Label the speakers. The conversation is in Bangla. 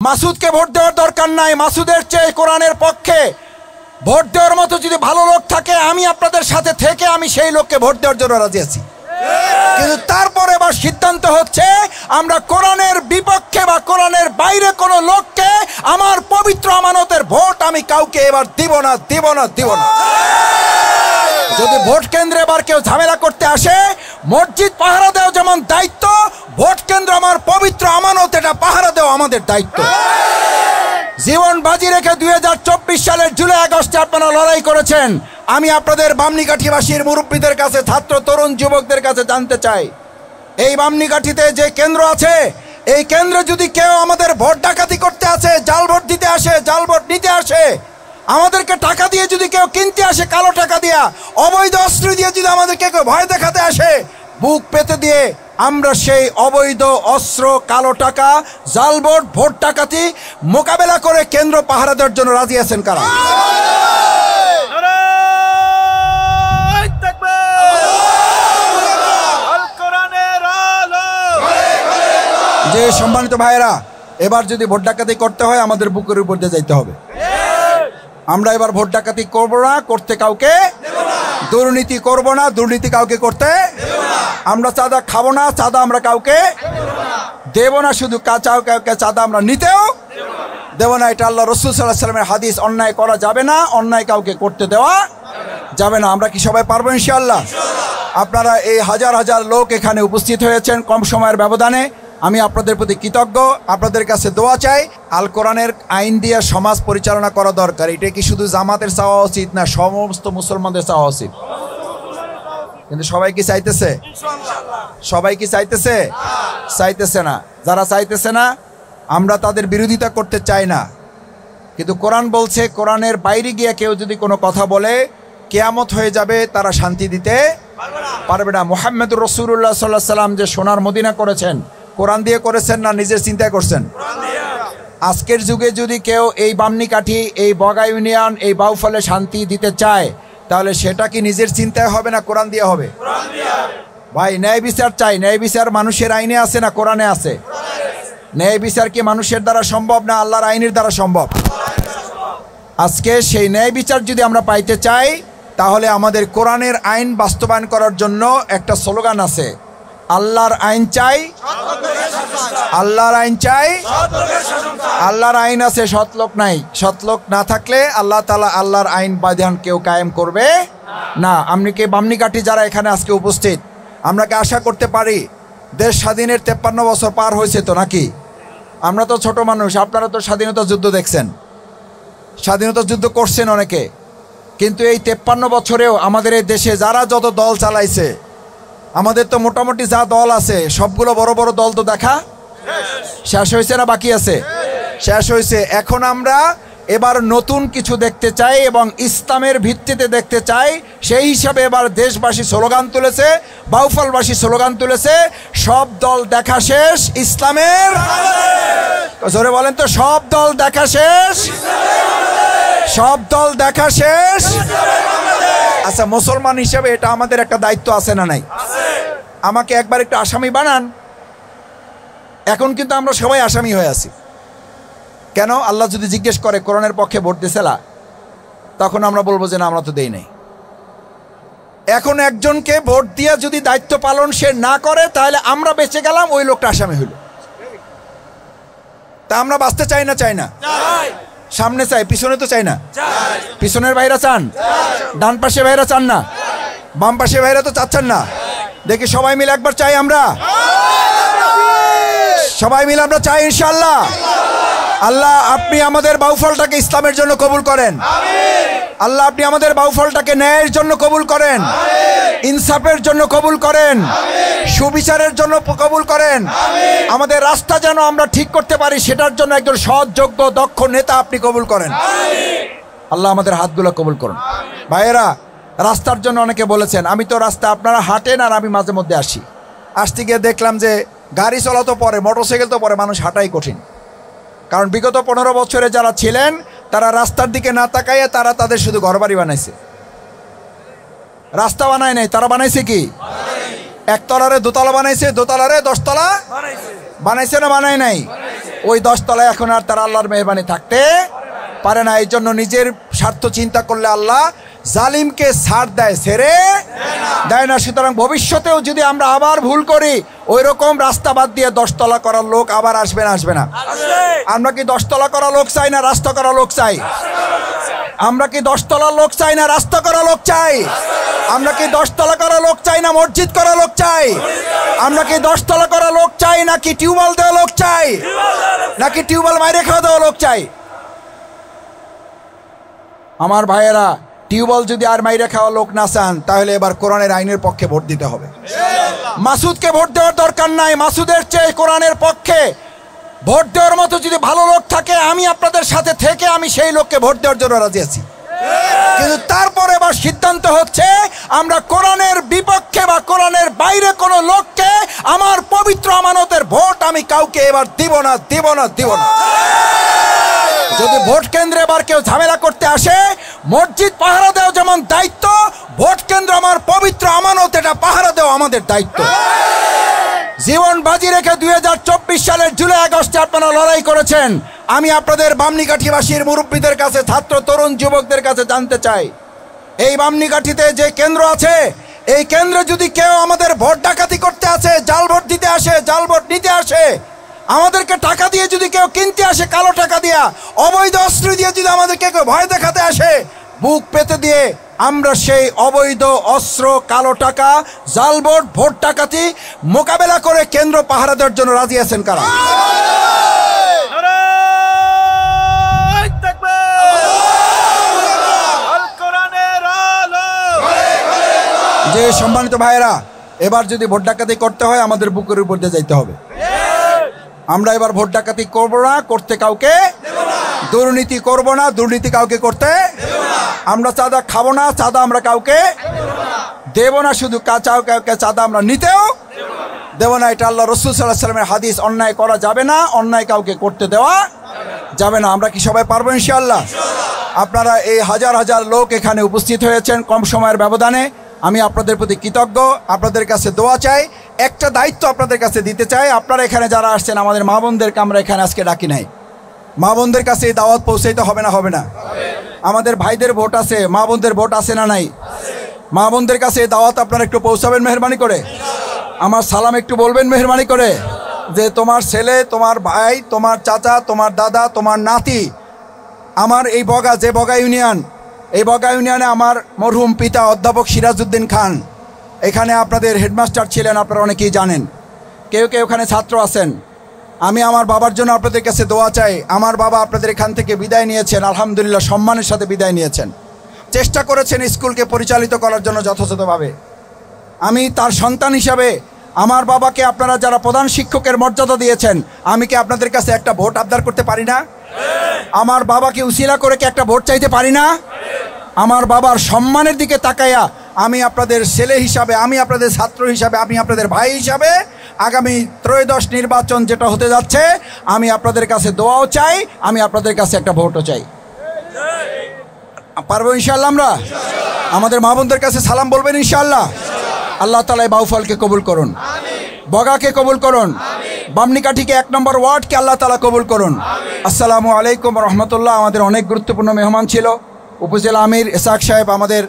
Speaker 1: মাসুদকে ভোট দেওয়ার দরকার নাই। মাসুদের চেয়ে কোরআনের পক্ষে ভোট দেওয়ার মতো যদি ভালো লোক থাকে, আমি আপনাদের সাথে থেকে আমি সেই লোককে ভোট দেওয়ার জন্য রাজি আছি। কিন্তু তারপরে এবার সিদ্ধান্ত হচ্ছে আমরা কোরআনের বিপক্ষে বা কোরআনের বাইরে কোনো লোককে আমার পবিত্র আমানতের ভোট আমি কাউকে এবার দিব না, দিব না, দিব না। যদি ভোট কেন্দ্রে এবার কেউ ঝামেলা করতে আসে, মসজিদ পাহারা দেওয়া যেমন দায়িত্ব, ভোট কেন্দ্র আমার পবিত্র আমানত, এটা পাহারা দেওয়া আমাদের দায়িত্ব। জীবন বাজি রেখে 2024 সালের জুলাই আগস্টে আপনারা লড়াই করেছেন। আমি আপনাদের বামনিকাঠিবাসীর মুরব্বীদের কাছে, ছাত্র তরুণ যুবকদের কাছে জানতে চাই, এই বামনিকাঠিতে যে কেন্দ্র আছে, এই কেন্দ্রে যদি কেউ আমাদের ভোট ডাকাতি করতে আসে, জাল ভোট দিতে আসে, জাল ভোট নিতে আসে, আমাদেরকে টাকা দিয়ে যদি কেউ কিনতে আসে, কালো টাকা দিয়া, অবৈধ অস্ত্র দিয়ে যদি আমাদেরকে কেউ ভয় দেখাতে আসে, বুক পেতে দিয়ে আমরা সেই অবৈধ অস্ত্র, কালো টাকা, জাল ভোট, ভোট ডাকাতি মোকাবেলা করে কেন্দ্র পাহারা দেওয়ার জন্য রাজি আছেন কারা? যে সম্মানিত ভাইয়েরা, এবার যদি ভোট ডাকাতি করতে হয় আমাদের বুকের উপর দিয়ে যাইতে হবে। আমরা এবার ভোট ডাকাতি করব না, করতে কাউকে দুর্নীতি করব না, দুর্নীতি কাউকে করতে আমরা চাঁদা খাবো না, চাঁদা আমরা কাউকে দেব না। শুধু কাউকে চাঁদা আমরা নিতেও দেব না। এটা আল্লাহ রাসূল সাল্লাল্লাহু আলাইহি ওয়াসাল্লামের হাদিস। অন্যায় করা যাবে না, অন্যায় কাউকে করতে দেওয়া যাবে না। আমরা কি সবাই পারবো ইনশাআল্লাহ? আপনারা এই হাজার হাজার লোক এখানে উপস্থিত হয়েছেন কম সময়ের ব্যবধানে, আমি আপনাদের প্রতি কৃতজ্ঞ। আপনাদের কাছে দোয়া চাই, আল কোরআনের আইন দিয়ে সমাজ পরিচালনা করা দরকার। এটা কি শুধু জামাতের চাওয়া উচিত না সমস্ত মুসলমানদের চাওয়া উচিত? কিন্তু সবাই কি চাইতেছে? সবাই কি চাইতেছে? চাইতেছে না। যারা চাইতেছে না আমরা তাদের বিরোধিতা করতে চাই না, কিন্তু কোরআন বলছে কোরআনের বাইরে গিয়ে কেউ যদি কোনো কথা বলে কিয়ামত হয়ে যাবে, তারা শান্তি দিতে পারবে না। মুহাম্মদুর রাসূলুল্লাহ সাল্লাল্লাহু আলাইহি ওয়াসাল্লাম যে সোনার মদিনা করেছেন, কোরআন দিয়ে করেছেন না নিজের চিন্তায় করছেন? আজকের যুগে যদি কেউ এই বামনিকাঠি, এই বগা ইউনিয়ন, এই বাউফলে শান্তি দিতে চায়, তাহলে সেটা কি নিজের চিন্তায় হবে না কোরআন দিয়ে হবে? ভাই, ন্যায় বিচার চাই। ন্যায় বিচার মানুষের আইনে আছে না কোরআনে আছে? ন্যায় বিচার কি মানুষের দ্বারা সম্ভব না আল্লাহর আইনের দ্বারা সম্ভব? আজকে সেই ন্যায় বিচার যদি আমরা পাইতে চাই, তাহলে আমাদের কোরআনের আইন বাস্তবায়ন করার জন্য একটা স্লোগান আছে, আল্লাহর আইন চাই, আল্লাহর আইন চাই। আল্লাহর আইন আছে, সৎলোক নাই। সৎলোক না থাকলে আল্লাহ তাআলা আল্লাহর আইন বিধান কেউ কায়েম করবে না। আপনি কি বামনিকাঠি যারা এখানে আজকে উপস্থিত, আমরা কি আশা করতে পারি দেশ স্বাধীনের 53 বছর পার হয়েছে তো নাকি? আমরা তো ছোট মানুষ, আপনারা তো স্বাধীনতা যুদ্ধ দেখছেন, স্বাধীনতা যুদ্ধ করছেন অনেকে, কিন্তু এই 53 বছরেও আমাদের এই দেশে যারা যত দল চালাইছে, আমাদের তো মোটামুটি যা দল আছে সবগুলো বড় বড় দল তো দেখা শেষ হয়েছে না বাকি আছে? শেষ হয়েছে। এখন আমরা এবার নতুন কিছু দেখতে চাই এবং ইসলামের ভিত্তিতে দেখতে চাই। সেই হিসাবে এবার দেশবাসী স্লোগান তুলেছে, বাউফলবাসী স্লোগান তুলেছে, সব দল দেখা শেষ ইসলামের। জোরে বলেন তো, সব দল দেখা শেষ, সব দল দেখা শেষ। আচ্ছা, মুসলমান হিসাবে এটা আমাদের একটা দায়িত্ব আছে না নাই? আমাকে একবার একটু আসামি বানান। এখন কিন্তু আমরা সবাই আসামি হয়ে আছি। কেন? আল্লাহ যদি জিজ্ঞেস করে কোরআনের পক্ষে ভোট দিয়েছিলা, তখন আমরা বলবো যে না, আমরা তো দেই নাই। এখন একজনকে ভোট দিয়ে যদি দায়িত্ব পালন সে না করে, তাহলে আমরা বেঁচে গেলাম, ওই লোকটা আসামি হইল। তা আমরা বাঁচতে চাই না? চাই না। সামনে চাই, পিছনে তো চাই না। পিছনের ভাইরা চান, ডান পাশে ভাইরা চান না, বাম পাশে ভাইরা তো চাচ্ছেন না। দেখি সবাই মিলে একবার চাই, আমরা সবাই মিলে আমরা চাই ইনশাআল্লাহ। আল্লাহ, আপনি আমাদের বাউফলটাকে ইসলামের জন্য কবুল করেন। আল্লাহ, আপনি আমাদের বাউফলটাকে ন্যায়ের জন্য কবুল করেন, ইনসাফের জন্য কবুল করেন, সুবিচারের জন্য কবুল করেন। আমাদের রাস্তা যেন আমরা ঠিক করতে পারি, সেটার জন্য একজন সৎ, যোগ্য, দক্ষ নেতা আপনি কবুল করেন। আল্লাহ, আমাদের হাতগুলো কবুল করুন। ভাইয়েরা, রাস্তার জন্য অনেকে বলেছেন, আমি তো রাস্তা, আপনারা হাঁটেন আর আমি মাঝে মধ্যে আসতে গিয়ে দেখলাম যে গাড়ি চলা তো পরে, মোটরসাইকেল তো পরে, মানুষ হাঁটাই কঠিন। কারণ বিগত 15 বছরে যারা ছিলেন তারা রাস্তার দিকে না তাকাইয়ে তারা তাদের শুধু ঘরবাড়ি বানাইছে, রাস্তা বানায় নাই। তারা বানাইছে কি? একতলারে দোতলা বানাইছে, দোতলারে 10 তলা বানাইছে না বানায় নাই? ওই 10 তলায় এখন আর তারা আল্লাহর মেহরবানি থাকতে পারে না। এই জন্য নিজের স্বার্থ চিন্তা করলে আল্লাহ জালিমকে ছাড় দেয়, ছেড়ে দেয় না। সুতরাং ভবিষ্যতেও যদি আমরা আবার ভুল করি, ওই রকম রাস্তা বাদ দিয়ে 10 তলা করার লোক আবার আসবে না? আসবে না? আমরা কি 10 তলা করা লোক চাই না রাস্তা করা লোক চাই? আমরা কি 10 তলার লোক চাই না রাস্তা করা লোক চাই? আমরা কি 10 তলা করা লোক চাই না মসজিদ করা লোক চাই? আমরা কি 10 তলা করা লোক চাই নাকি টিউবওয়েল দেওয়া লোক চাই, নাকি টিউবওয়েল মাইরে খাওয়া দেওয়া লোক চাই? আমার ভাইয়েরা, টিউবওয়েল যদি আর মাইরে খাওয়া লোক না চান, তাহলে এবার কোরআনের আইনের পক্ষে ভোট দিতে হবে। মাসুদকে ভোট দেওয়ার দরকার নাই, মাসুদের চেয়ে কোরআনের পক্ষে ভোট দেওয়ার মতো যদি ভালো লোক থাকে, আমি আপনাদের সাথে থেকে আমি সেই লোককে ভোট দেওয়ার জন্য রাজি আছি। কিন্তু তারপরে এবার সিদ্ধান্ত হচ্ছে, আমরা কোরআনের বিপক্ষে বা কোরআনের বাইরে কোনো লোককে আমার পবিত্র আমানতের ভোট আমি কাউকে এবার দিব না, দিব না, দিব না। যদি ভোট কেন্দ্রে এবার কেউ ঝামেলা করতে আসে, মসজিদ পাহারা দেওয়া যেমন দায়িত্ব, ভোট কেন্দ্র আমার পবিত্র আমানত, এটা পাহারা দেওয়া আমাদের দায়িত্ব। জীবন বাজি রেখে 2024 সালের জুলাই আগস্টে আপনারা লড়াই করেছেন। আমি আপনাদের বামনিকাঠিবাসীর মুরব্বীদের কাছে, ছাত্র তরুণ যুবকদের কাছে জানতে চাই, এই বামনিকাঠিতে যে কেন্দ্র আছে, এই কেন্দ্রে যদি কেউ আমাদের ভোট ডাকাতি করতে আসে, জাল ভোট দিতে আসে, জাল ভোট নিতে আসে, আমাদেরকে টাকা দিয়ে যদি কেউ কিনতে আসে, কালো টাকা দিয়া, অবৈধ অস্ত্র দিয়ে যদি আমাদেরকে কেউ ভয় দেখাতে আসে, বুক পেতে দিয়ে আমরা সেই অবৈধ অস্ত্র, কালো টাকা, জাল ভোট, ভোট ডাকাতি মোকাবেলা করে কেন্দ্র পাহারা দেওয়ার জন্য রাজি আছেন কারা? যে সম্মানিত ভাইয়েরা, এবার যদি ভোট ডাকাতি করতে হয়, আমাদের বুকের উপর দিয়ে যাইতে হবে। আমরা এবার ভোট ডাকাতি করব না, করতে কাউকে দুর্নীতি করব না, দুর্নীতি কাউকে করতে, আমরা চাঁদা খাবো না, চাঁদা আমরা কাউকে দেব না। শুধু কাউকে চাঁদা আমরা নিতেও দেব না। এটা আল্লাহ রাসূল সাল্লাল্লাহু আলাইহি ওয়াসাল্লামের হাদিস। অন্যায় করা যাবে না, অন্যায় কাউকে করতে দেওয়া যাবে না। আমরা কি সবাই পারবো ইনশাআল্লাহ? আপনারা এই হাজার হাজার লোক এখানে উপস্থিত হয়েছেন কম সময়ের ব্যবধানে, আমি আপনাদের প্রতি কৃতজ্ঞ, আপনাদের কাছে দোয়া চাই। একটা দায়িত্ব আপনাদের কাছে দিতে চাই, আপনারা এখানে যারা আসছেন, আমাদের মা বোনদেরকে আমরা এখানে আজকে ডাকি নাই, মা বোনদের কাছে এই দাওয়াত পৌঁছাইতে হবে না? হবে না? আমাদের ভাইদের ভোট আছে, মা বোনদের ভোট আছে না নাই? মা বোনদের কাছে এই দাওয়াত আপনারা একটু পৌঁছাবেন মেহরবানি করে। আমার সালাম একটু বলবেন মেহরবানি করে, যে তোমার ছেলে, তোমার ভাই, তোমার চাচা, তোমার দাদা, তোমার নাতি, আমার এই বগা, যে বগা ইউনিয়ন, এই বগা ইউনিয়নে আমার মরহুম পিতা অধ্যাপক সিরাজউদ্দিন খান এখানে আপনাদের হেডমাস্টার ছিলেন, আপনারা অনেকেই জানেন। কেউ কেউ এখানে ছাত্র আছেন। আমি আমার বাবার জন্য আপনাদের কাছে দোয়া চাই। আমার বাবা আপনাদের এখান থেকে বিদায় নিয়েছেন, আলহামদুলিল্লাহ সম্মানের সাথে বিদায় নিয়েছেন, চেষ্টা করেছেন স্কুলকে পরিচালিত করার জন্য যথাযথভাবে। আমি তার সন্তান হিসাবে আমার বাবাকে আপনারা যারা প্রধান শিক্ষকের মর্যাদা দিয়েছেন, আমি কি আপনাদের কাছে একটা ভোট আবদার করতে পারি না? আমার বাবাকে উসিলা করে কি একটা ভোট চাইতে পারি না? আমার বাবার সম্মানের দিকে তাকাইয়া আমি আপনাদের ছেলে হিসাবে, আমি আপনাদের ছাত্র হিসাবে, আমি আপনাদের ভাই হিসাবে আগামী ত্রয়োদশ নির্বাচন যেটা হতে যাচ্ছে, আমি আপনাদের কাছে দোয়াও চাই, আমি আপনাদের কাছে একটা ভোটও চাই। পারবো ইনশাআল্লাহ? আমরা আমাদের মা বোনদের কাছে সালাম বলবেন ইনশাআল্লাহ। আল্লাহ তাআলা বাউফলকে কবুল করুন, বগাকে কবুল করুন, বামনিকাঠিকে 1 নম্বর ওয়ার্ডকে আল্লাহ তাআলা কবুল করুন। আসসালামু আলাইকুম রহমতুল্লাহ। আমাদের অনেক গুরুত্বপূর্ণ মেহমান ছিল উপজেলা আমির ইসহাক সাহেব, আমাদের